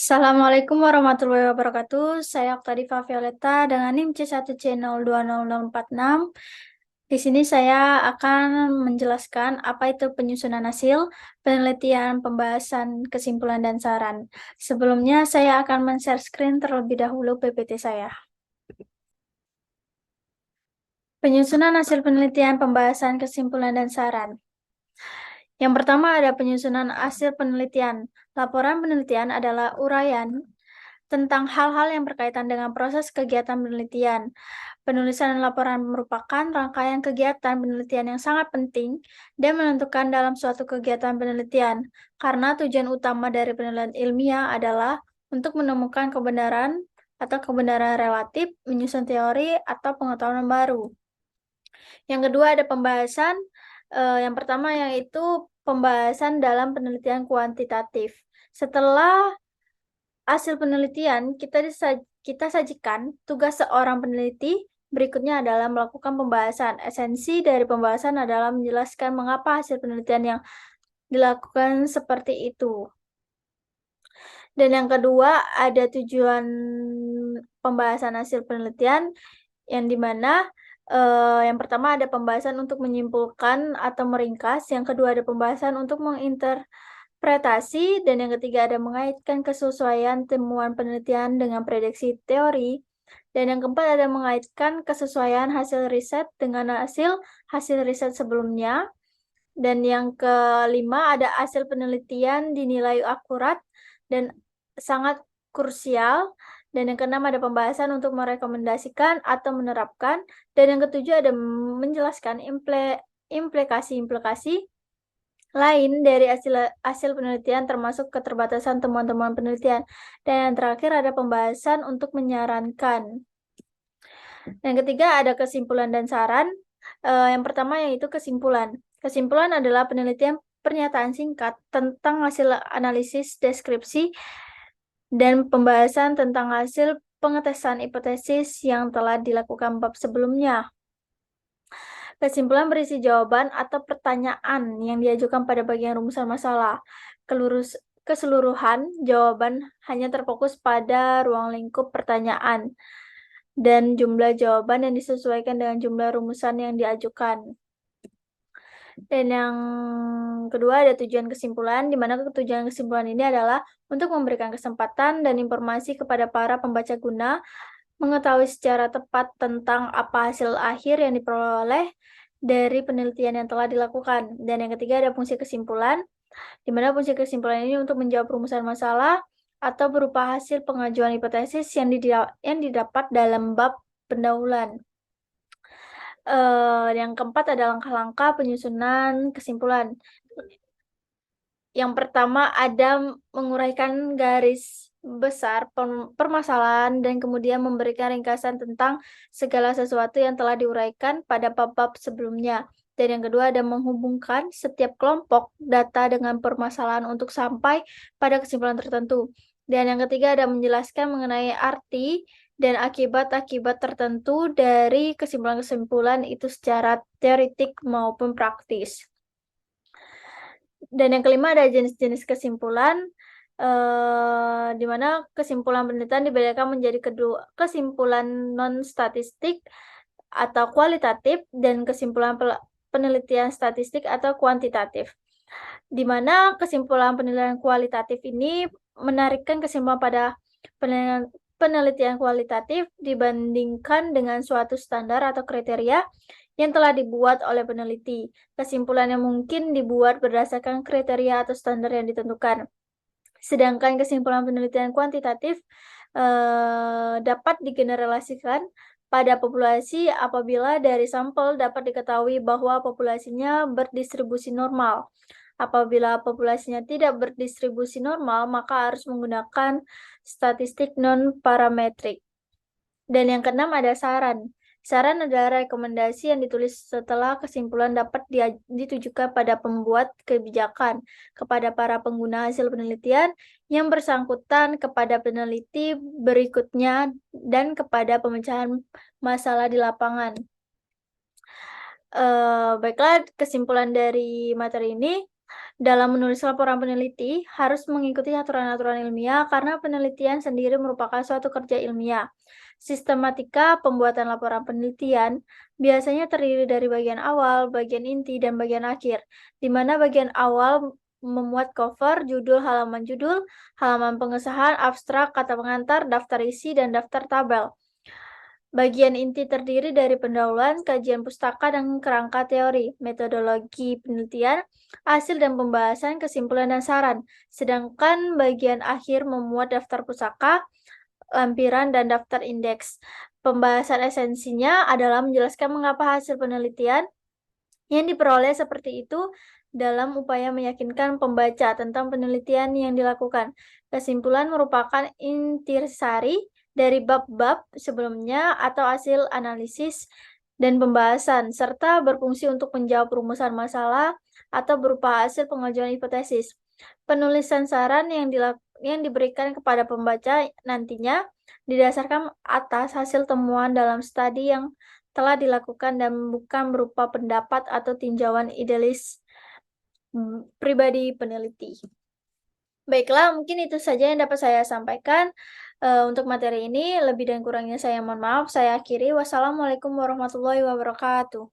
Assalamualaikum warahmatullahi wabarakatuh. Saya Oktadifa Violeta dengan NIM C1C020046. Di sini saya akan menjelaskan apa itu penyusunan hasil, penelitian, pembahasan, kesimpulan, dan saran. Sebelumnya saya akan men-share screen terlebih dahulu PPT saya. Penyusunan hasil penelitian, pembahasan, kesimpulan, dan saran. Yang pertama ada penyusunan hasil penelitian. Laporan penelitian adalah uraian tentang hal-hal yang berkaitan dengan proses kegiatan penelitian. Penulisan laporan merupakan rangkaian kegiatan penelitian yang sangat penting dan menentukan dalam suatu kegiatan penelitian, karena tujuan utama dari penelitian ilmiah adalah untuk menemukan kebenaran atau kebenaran relatif, menyusun teori, atau pengetahuan baru. Yang kedua ada pembahasan. Yang pertama yaitu pembahasan dalam penelitian kuantitatif. Setelah hasil penelitian, kita sajikan tugas seorang peneliti. Berikutnya adalah melakukan pembahasan. Esensi dari pembahasan adalah menjelaskan mengapa hasil penelitian yang dilakukan seperti itu. Dan yang kedua, ada tujuan pembahasan hasil penelitian, yang dimana yang pertama ada pembahasan untuk menyimpulkan atau meringkas, yang kedua ada pembahasan untuk menginterpretasi, dan yang ketiga ada mengaitkan kesesuaian temuan penelitian dengan prediksi teori, dan yang keempat ada mengaitkan kesesuaian hasil riset dengan hasil riset sebelumnya, dan yang kelima ada hasil penelitian dinilai akurat dan sangat krusial, dan yang keenam ada pembahasan untuk merekomendasikan atau menerapkan, dan yang ketujuh ada menjelaskan implikasi-implikasi lain dari hasil penelitian termasuk keterbatasan temuan-temuan penelitian, dan yang terakhir ada pembahasan untuk menyarankan. Yang ketiga ada kesimpulan dan saran. Yang pertama yaitu kesimpulan. Kesimpulan adalah penelitian pernyataan singkat tentang hasil analisis deskripsi dan pembahasan tentang hasil pengetesan hipotesis yang telah dilakukan bab sebelumnya. Kesimpulan berisi jawaban atau pertanyaan yang diajukan pada bagian rumusan masalah. Keseluruhan jawaban hanya terfokus pada ruang lingkup pertanyaan dan jumlah jawaban yang disesuaikan dengan jumlah rumusan yang diajukan. Dan yang kedua ada tujuan kesimpulan, di mana tujuan kesimpulan ini adalah untuk memberikan kesempatan dan informasi kepada para pembaca guna mengetahui secara tepat tentang apa hasil akhir yang diperoleh dari penelitian yang telah dilakukan. Dan yang ketiga ada fungsi kesimpulan, di mana fungsi kesimpulan ini untuk menjawab rumusan masalah atau berupa hasil pengajuan hipotesis yang didapat dalam bab pendahuluan. Yang keempat ada langkah-langkah penyusunan kesimpulan. Yang pertama ada menguraikan garis besar permasalahan dan kemudian memberikan ringkasan tentang segala sesuatu yang telah diuraikan pada bab-bab sebelumnya. Dan yang kedua ada menghubungkan setiap kelompok data dengan permasalahan untuk sampai pada kesimpulan tertentu. Dan yang ketiga ada menjelaskan mengenai arti dan akibat-akibat tertentu dari kesimpulan-kesimpulan itu secara teoritik maupun praktis. Dan yang kelima ada jenis-jenis kesimpulan, di mana kesimpulan penelitian dibedakan menjadi kedua kesimpulan non-statistik atau kualitatif dan kesimpulan penelitian statistik atau kuantitatif. Di mana kesimpulan penilaian kualitatif ini menarikkan kesimpulan pada penelitian kualitatif dibandingkan dengan suatu standar atau kriteria yang telah dibuat oleh peneliti. Kesimpulan yang mungkin dibuat berdasarkan kriteria atau standar yang ditentukan. Sedangkan kesimpulan penelitian kuantitatif dapat digeneralisasikan pada populasi apabila dari sampel dapat diketahui bahwa populasinya berdistribusi normal. Apabila populasinya tidak berdistribusi normal, maka harus menggunakan statistik non-parametrik. Dan yang keenam ada saran. Saran adalah rekomendasi yang ditulis setelah kesimpulan dapat ditujukan pada pembuat kebijakan, kepada para pengguna hasil penelitian yang bersangkutan, kepada peneliti berikutnya, dan kepada pemecahan masalah di lapangan. Baiklah, kesimpulan dari materi ini, Dalam menulis laporan peneliti, harus mengikuti aturan-aturan ilmiah karena penelitian sendiri merupakan suatu kerja ilmiah. Sistematika pembuatan laporan penelitian biasanya terdiri dari bagian awal, bagian inti, dan bagian akhir, di mana bagian awal memuat cover, judul, halaman pengesahan, abstrak, kata pengantar, daftar isi, dan daftar tabel. Bagian inti terdiri dari pendahuluan, kajian pustaka, dan kerangka teori, metodologi penelitian, hasil dan pembahasan, kesimpulan, dan saran. Sedangkan bagian akhir memuat daftar pustaka, lampiran, dan daftar indeks. Pembahasan esensinya adalah menjelaskan mengapa hasil penelitian yang diperoleh seperti itu dalam upaya meyakinkan pembaca tentang penelitian yang dilakukan. Kesimpulan merupakan intisari dari bab-bab sebelumnya atau hasil analisis dan pembahasan, serta berfungsi untuk menjawab rumusan masalah atau berupa hasil pengajuan hipotesis. Penulisan saran yang diberikan kepada pembaca nantinya didasarkan atas hasil temuan dalam studi yang telah dilakukan dan bukan berupa pendapat atau tinjauan idealis pribadi peneliti. Baiklah, mungkin itu saja yang dapat saya sampaikan untuk materi ini. Lebih dan kurangnya saya mohon maaf. Saya akhiri. Wassalamualaikum warahmatullahi wabarakatuh.